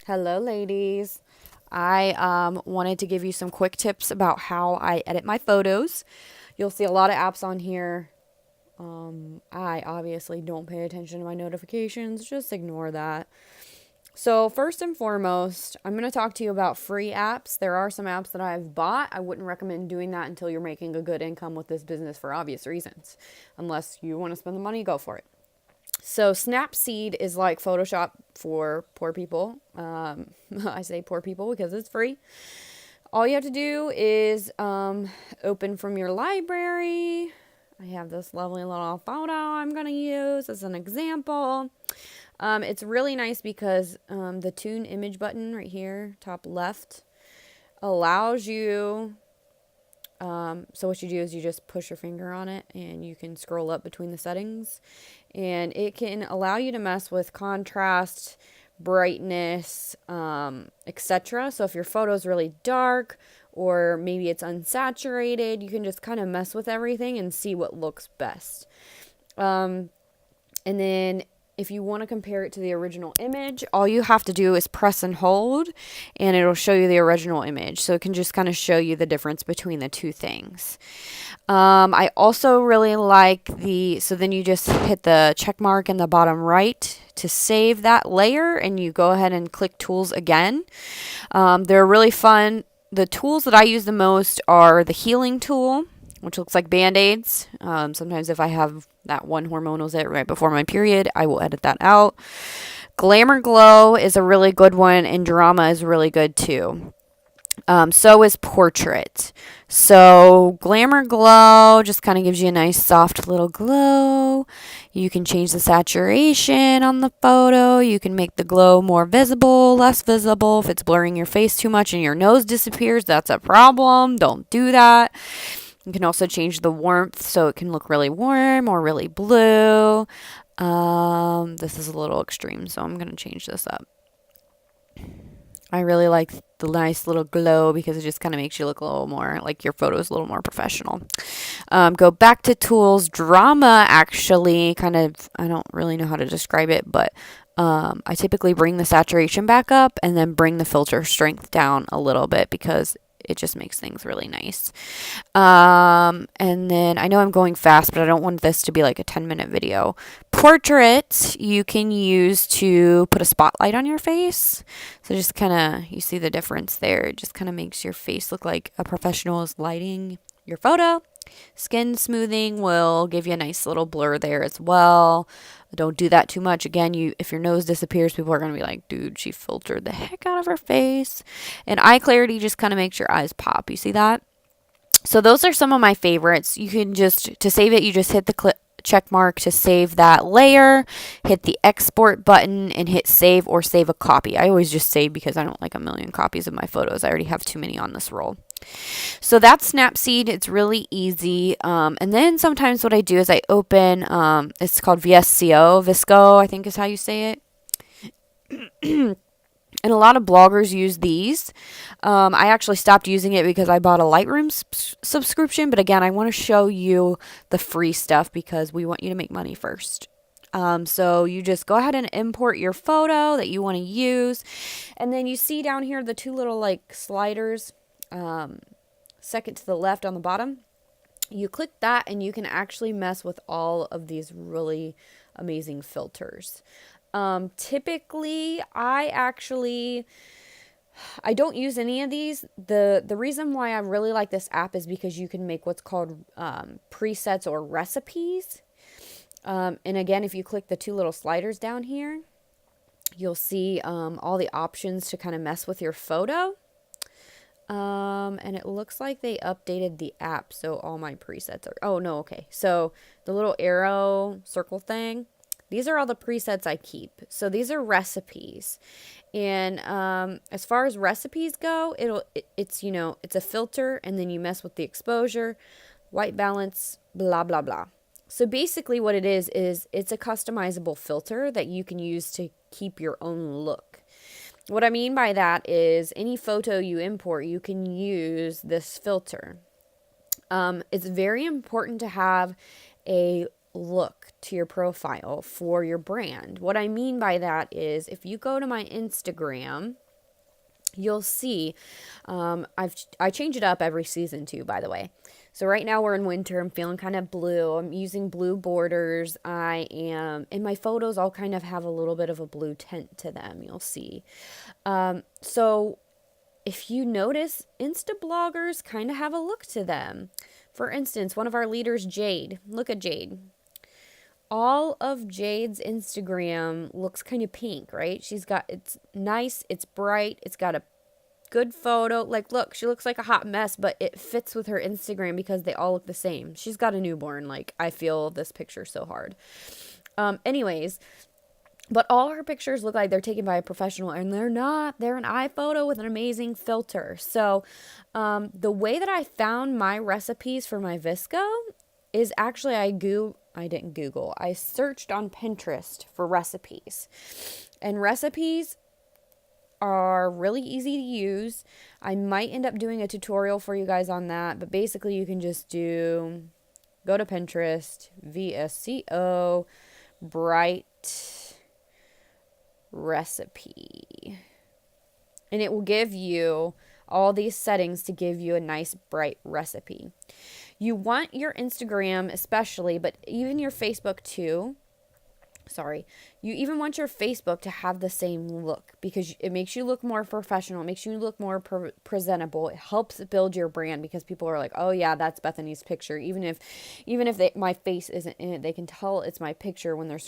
Hello, ladies. I wanted to give you some quick tips about how I edit my photos. You'll see a lot of apps on here. I obviously don't pay attention to my notifications, just ignore that. So, first and foremost, I'm going to talk to you about free apps. There are some apps that I've bought. I wouldn't recommend doing that until you're making a good income with this business for obvious reasons. Unless you want to spend the money, go for it. So Snapseed is like Photoshop for poor people. I say poor people because it's free. All you have to do is open from your library. I have this lovely little photo I'm going to use as an example. It's really nice because the tune image button right here, top left, allows you. So what you do is you just push your finger on it and you can scroll up between the settings, and it can allow you to mess with contrast, brightness, etc. So if your photo is really dark or maybe it's unsaturated, you can just kind of mess with everything and see what looks best. And then if you want to compare it to the original image, all you have to do is press and hold, and it'll show you the original image. So it can just kind of show you the difference between the two things. I also really like so then you just hit the check mark in the bottom right to save that layer, and you go ahead and click tools again. They're really fun. The tools that I use the most are the healing tool, which looks like Band-Aids. Sometimes if I have that one hormonal zit right before my period, I will edit that out. Glamour Glow is a really good one, and Drama is really good too. So is Portrait. So Glamour Glow just kind of gives you a nice soft little glow. You can change the saturation on the photo. You can make the glow more visible, less visible. If it's blurring your face too much and your nose disappears, that's a problem. Don't do that. You can also change the warmth so it can look really warm or really blue. This is a little extreme, so I'm going to change this up. I really like the nice little glow because it just kind of makes you look a little more like your photo is a little more professional. Go back to tools. Drama actually I don't really know how to describe it, but I typically bring the saturation back up and then bring the filter strength down a little bit because it just makes things really nice. And then I know I'm going fast, but I don't want this to be like a 10-minute video. Portrait you can use to put a spotlight on your face. So just kind of, you see the difference there. It just kind of makes your face look like a professional is lighting your photo. Skin smoothing will give you a nice little blur there as well. Don't do that too much. Again, if your nose disappears, people are going to be like, dude, she filtered the heck out of her face. And eye clarity just kind of makes your eyes pop. You see that? So those are some of my favorites. You can to save it, you just hit the check mark to save that layer, hit the export button, and hit save or save a copy. I always just save because I don't like a million copies of my photos. I already have too many on this roll. So that's Snapseed. It's really easy. And then sometimes what I do is I open, it's called VSCO, I think is how you say it. And a lot of bloggers use these. I actually stopped using it because I bought a Lightroom subscription. But again, I want to show you the free stuff because we want you to make money first. So you just go ahead and import your photo that you want to use. And then you see down here the two little like sliders, second to the left on the bottom. You click that and you can actually mess with all of these really amazing filters. Typically, I don't use any of these. The reason why I really like this app is because you can make what's called presets or recipes. And again, if you click the two little sliders down here, you'll see all the options to kind of mess with your photo. And it looks like they updated the app, so all my presets are, oh no, okay. So the little arrow circle thing, these are all the presets I keep. So these are recipes. And as far as recipes go, it's a filter, and then you mess with the exposure, white balance, blah, blah, blah. So basically what it is it's a customizable filter that you can use to keep your own look. What I mean by that is any photo you import, you can use this filter. It's very important to have a look to your profile for your brand. What I mean by that is if you go to my Instagram, you'll see I change it up every season too, by the way. So right now we're in winter. I'm feeling kind of blue. I'm using blue borders. And my photos all kind of have a little bit of a blue tint to them. You'll see. So if you notice, Insta bloggers kind of have a look to them. For instance, one of our leaders, Jade. Look at Jade. All of Jade's Instagram looks kind of pink, right? It's nice, it's bright, it's got a good photo. Like, look, she looks like a hot mess, but it fits with her Instagram because they all look the same. She's got a newborn. Like, I feel this picture so hard. Anyways, but all her pictures look like they're taken by a professional, and they're not. They're an iPhoto with an amazing filter. So, the way that I found my recipes for my Visco is actually I didn't Google. I searched on Pinterest for recipes. And recipes are really easy to use. I might end up doing a tutorial for you guys on that, but basically you can just go to Pinterest, VSCO, bright recipe. And it will give you all these settings to give you a nice bright recipe. You want your Instagram especially, but even your Facebook too. You even want your Facebook to have the same look because it makes you look more professional. It makes you look more presentable. It helps build your brand because people are like, oh yeah, that's Bethany's picture. Even if my face isn't in it, they can tell it's my picture when they're